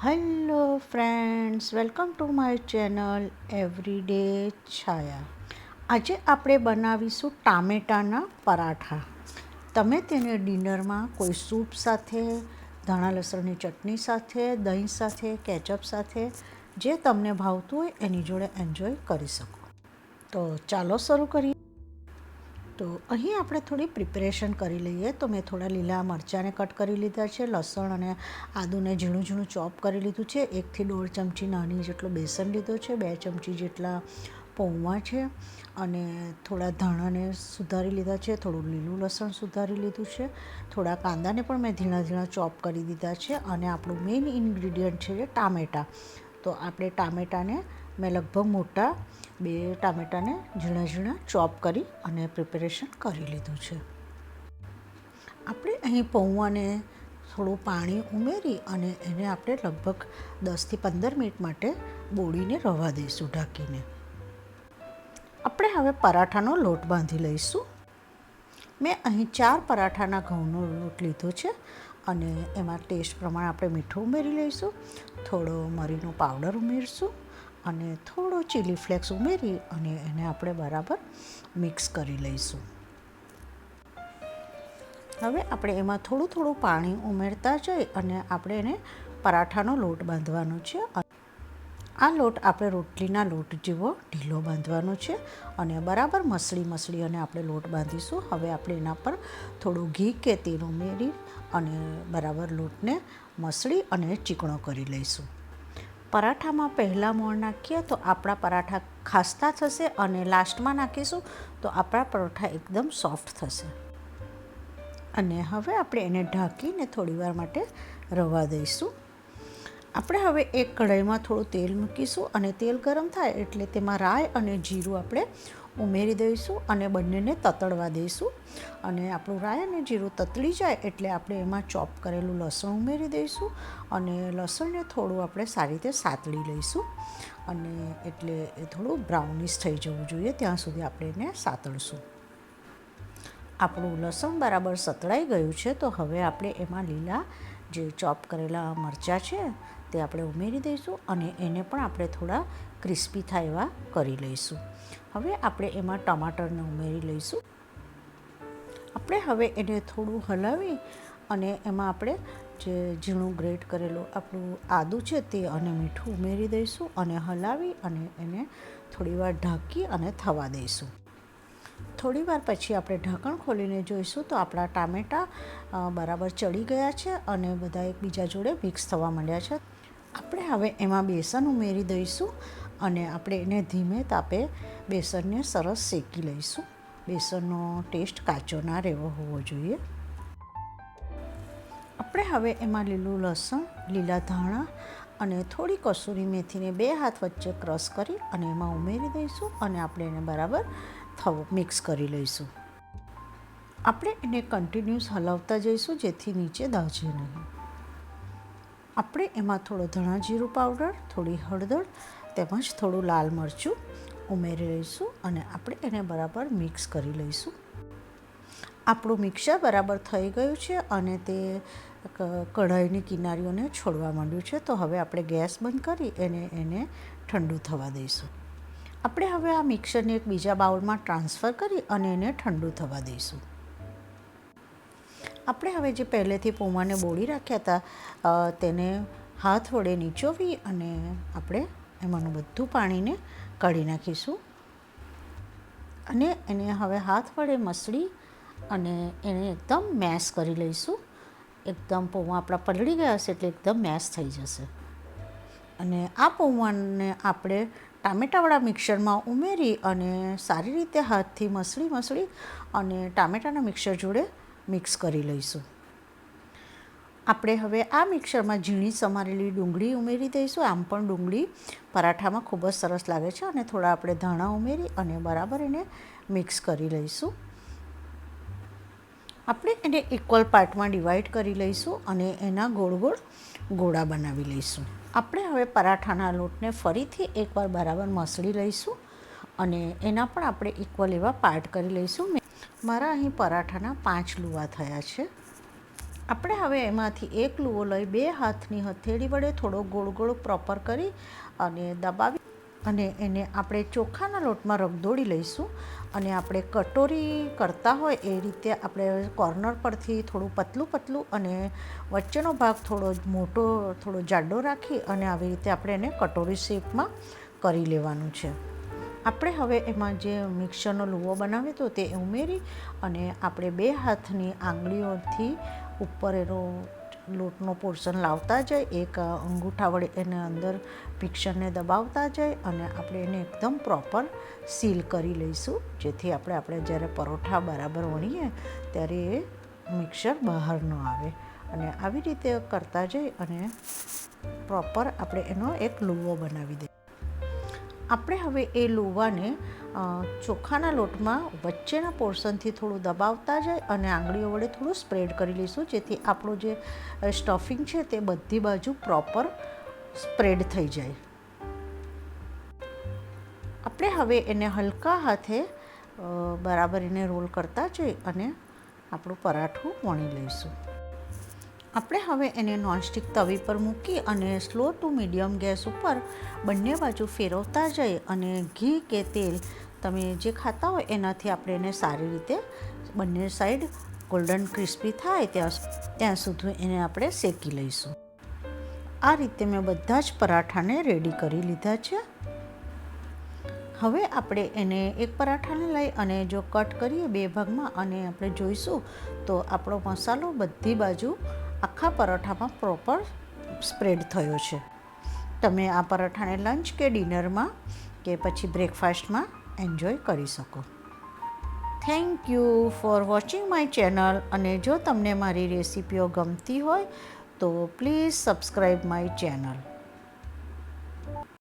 Hello friends, welcome to my channel everyday Chhaya. આજે આપણે બનાવીશું ટામેટાના પરાઠા. તમે તેને ડિનરમાં કોઈ સૂપ સાથે, ધાણા લસણની ચટણી સાથે, દહીં સાથે, કેચઅપ સાથે, જે તમને ભાવતું હોય એની જોડે એન્જોય કરી શકો. તો ચાલો શરૂ કરીએ. તો અહીં આપણે થોડી પ્રિપેરેશન કરી લઈએ. તો મેં થોડા લીલા મરચાંને કટ કરી લીધા છે, લસણ અને આદુને ઝીણું ઝીણું ચોપ કરી લીધું છે, 1 થી 1.5 ચમચી નાની જેટલો બેસન લીધો છે, 2 ચમચી જેટલા પૌવા છે અને થોડા ધાણાને સુધારી લીધા છે, થોડું લીલું લસણ સુધારી લીધું છે, થોડા કાંદાને પણ મેં ઝીણા ઝીણા ચોપ કરી દીધા છે અને આપણું મેઇન ઇન્ગ્રીડિયન્ટ છે ટામેટાં. તો આપણે ટામેટાને મેં લગભગ મોટા 2 ટામેટાને ઝીણા ઝીણા ચોપ કરી અને પ્રિપેરેશન કરી લીધું છે. આપણે અહીં પૌવાને થોડું પાણી ઉમેરી અને એને આપણે લગભગ 10 થી 15 મિનિટ માટે બોળીને રવા દઈશું ઢાંકીને. આપણે હવે પરાઠાનો લોટ બાંધી લઈશું. મેં અહીં 4 પરાઠાના ઘઉંનો લોટ લીધો છે અને એમાં ટેસ્ટ પ્રમાણે આપણે મીઠું ઉમેરી લઈશું, થોડો મરીનો પાવડર ઉમેરીશું અને થોડો ચીલી ફ્લેક્સ ઉમેરી અને એને આપણે બરાબર મિક્સ કરી લઈશું. હવે આપણે એમાં થોડું થોડું પાણી ઉમેરતા જઈ અને આપણે એને પરાઠાનો લોટ બાંધવાનો છે. આ લોટ આપણે રોટલીના લોટ જેવો ઢીલો બાંધવાનો છે અને બરાબર મસળી અને આપણે લોટ બાંધીશું. હવે આપણે એના પર થોડું ઘી કે તેલ ઉમેરી અને બરાબર લોટને મસળી અને ચીકણો કરી લઈશું. પરાઠામાં પહેલાં મોણ નાખીએ તો આપણા પરાઠા ખાસ્તા થશે અને લાસ્ટમાં નાખીશું તો આપણા પરોઠા એકદમ સોફ્ટ થશે. અને હવે આપણે એને ઢાંકીને થોડીવાર માટે રવા દઈશું. આપણે હવે એક કઢાઈમાં થોડું તેલ મૂકીશું અને તેલ ગરમ થાય એટલે તેમાં રાઈ અને જીરું આપણે ઉમેરી દઈશું અને બંનેને તતડવા દઈશું. અને આપણું રાઈ અને જીરું તતળી જાય એટલે આપણે એમાં ચોપ કરેલું લસણ ઉમેરી દઈશું અને લસણને થોડું આપણે સારી રીતે સાતળી લઈશું અને એટલે એ થોડું બ્રાઉનિશ થઈ જવું જોઈએ ત્યાં સુધી આપણે એને સાતળશું. આપણું લસણ બરાબર સતળાઈ ગયું છે તો હવે આપણે એમાં લીલા જે ચોપ કરેલા મરચાં છે તે આપણે ઉમેરી દઈશું અને એને પણ આપણે થોડા ક્રિસ્પી થાય એવા કરી લઈશું. હવે આપણે એમાં ટમાટરને ઉમેરી લઈશું. આપણે હવે એને થોડું હલાવી અને એમાં આપણે જે ઝીણું ગ્રેટ કરેલું આપણું આદું છે તે અને મીઠું ઉમેરી દઈશું અને હલાવી અને એને થોડીવાર ઢાંકી અને થવા દઈશું. થોડીવાર પછી આપણે ઢાંકણ ખોલીને જોઈશું તો આપણા ટામેટાં બરાબર ચડી ગયા છે અને બધા એકબીજા જોડે મિક્સ થવા માંડ્યા છે. આપણે હવે એમાં બેસન ઉમેરી દઈશું અને આપણે એને ધીમે તાપે બેસનને સરસ શેકી લઈશું. બેસનનો ટેસ્ટ કાચો ના રહેવો હોવો જોઈએ. આપણે હવે એમાં લીલું લસણ, લીલા ધાણા અને થોડી કસૂરી મેથીને 2 હાથ વચ્ચે ક્રશ કરી અને એમાં ઉમેરી દઈશું અને આપણે એને બરાબર મિક્સ કરી લઈશું. આપણે એને કન્ટિન્યુઅસ હલાવતા જઈશું જેથી નીચે દાઝે નહીં. આપણે એમાં થોડો ધણા જીરું પાવડર, થોડી હળદર તેમજ થોડું લાલ મરચું ઉમેરી લઈશું અને આપણે એને બરાબર મિક્સ કરી લઈશું. આપણું મિક્સર બરાબર થઈ ગયું છે અને તે કઢાઈની કિનારીઓને છોડવા માંડ્યું છે તો હવે આપણે ગેસ બંધ કરી એને ઠંડુ થવા દઈશું. આપણે હવે આ મિક્સરને એક બીજા બાઉલમાં ટ્રાન્સફર કરી અને એને ઠંડુ થવા દઈશું. આપણે હવે જે પહેલેથી પૌવાને બોળી રાખ્યા હતા તેને હાથ વડે નીચોવી અને આપણે એમાંનું બધું પાણીને કાઢી નાખીશું અને એને હવે હાથ વડે મસળી અને એને એકદમ મેશ કરી લઈશું. એકદમ પૌવા આપણા પલળી ગયા હશે એટલે એકદમ મેશ થઈ જશે. અને આ પૌવાને આપણે ટામેટાવાળા મિક્સરમાં ઉમેરી અને સારી રીતે હાથથી મસળી અને ટામેટાના મિક્સર જોડે મિક્સ કરી લઈશું. આપણે હવે આ મિક્સરમાં ઝીણી સમારેલી ડુંગળી ઉમેરી દઈશું. આમ પણ ડુંગળી પરાઠામાં ખૂબ જ સરસ લાગે છે અને થોડા આપણે ધાણા ઉમેરી અને બરાબર એને મિક્સ કરી લઈશું. આપણે એને ઇક્વલ પાર્ટમાં ડિવાઈડ કરી લઈશું અને એના ગોળ ગોળ ગોળા બનાવી લઈશું. આપણે હવે પરાઠાના લોટને ફરીથી એકવાર બરાબર મસળી લઈશું અને એના પણ આપણે ઇક્વલ એવા પાર્ટ કરી લઈશું. મારા અહીં પરાઠાના 5 લુવા થયા છે. આપણે હવે એમાંથી એક લુવો લઈ 2 હાથની હથેળી વડે થોડો ગોળ ગોળ પ્રોપર કરી અને દબાવી અને એને આપણે ચોખાના લોટમાં રગદોળી લઈશું. અને આપણે કટોરી કરતા હોય એ રીતે આપણે કોર્નર પરથી થોડું પતલું પતલું અને વચ્ચેનો ભાગ થોડો મોટો થોડો જાડો રાખી અને આવી રીતે આપણે એને કટોરી શેપમાં કરી લેવાનું છે. આપણે હવે એમાં જે મિક્સરનો લુવો બનાવ્યો હતો તે ઉમેરી અને આપણે 2 હાથની આંગળીઓથી ઉપર એનો લોટનો પોર્શન લાવતા જઈ, એક અંગૂઠા વડે એને અંદર મિક્સરને દબાવતા જઈ અને આપણે એને એકદમ પ્રોપર સીલ કરી લઈશું, જેથી આપણે જ્યારે પરોઠા બરાબર વણીએ ત્યારે એ મિક્સર બહાર ન આવે. અને આવી રીતે કરતા જઈ અને પ્રોપર આપણે એનો એક લુવો બનાવી દઈએ. આપણે હવે એ લુવાને ચોખાના લોટમાં વચ્ચેના પોર્શનથી થોડું દબાવતા જાય અને આંગળીઓ વડે થોડું સ્પ્રેડ કરી લઈશું, જેથી આપણું જે સ્ટફિંગ છે તે બધી બાજુ પ્રોપર સ્પ્રેડ થઈ જાય. આપણે હવે એને હલકા હાથે બરાબર એને રોલ કરતા જઈ અને આપણું પરાઠું વણી લઈશું. આપણે હવે એને નોનસ્ટિક તવી પર મૂકી અને સ્લો ટુ મીડિયમ ગેસ ઉપર બંને બાજુ ફેરવતા જઈ અને ઘી કે તેલ તમે જે ખાતા હોય એનાથી આપણે એને સારી રીતે બંને સાઈડ ગોલ્ડન ક્રિસ્પી થાય ત્યાં સુધી એને આપણે શેકી લઈશું. આ રીતે મેં બધા જ પરાઠાને રેડી કરી લીધા છે. હવે આપણે એને એક પરાઠાને લઈ અને જો કટ કરીએ 2 ભાગમાં અને આપણે જોઈશું તો આપણો મસાલો બધી બાજુ આખા પરાઠામાં પ્રોપર સ્પ્રેડ થયો છે. તમે આ પરાઠાને લંચ કે ડિનરમાં કે પછી બ્રેકફાસ્ટમાં એન્જોય કરી શકો. Thank you for watching my channel. અને જો તમને મારી રેસિપીઓ ગમતી હોય તો પ્લીઝ સબસ્ક્રાઈબ માય ચેનલ.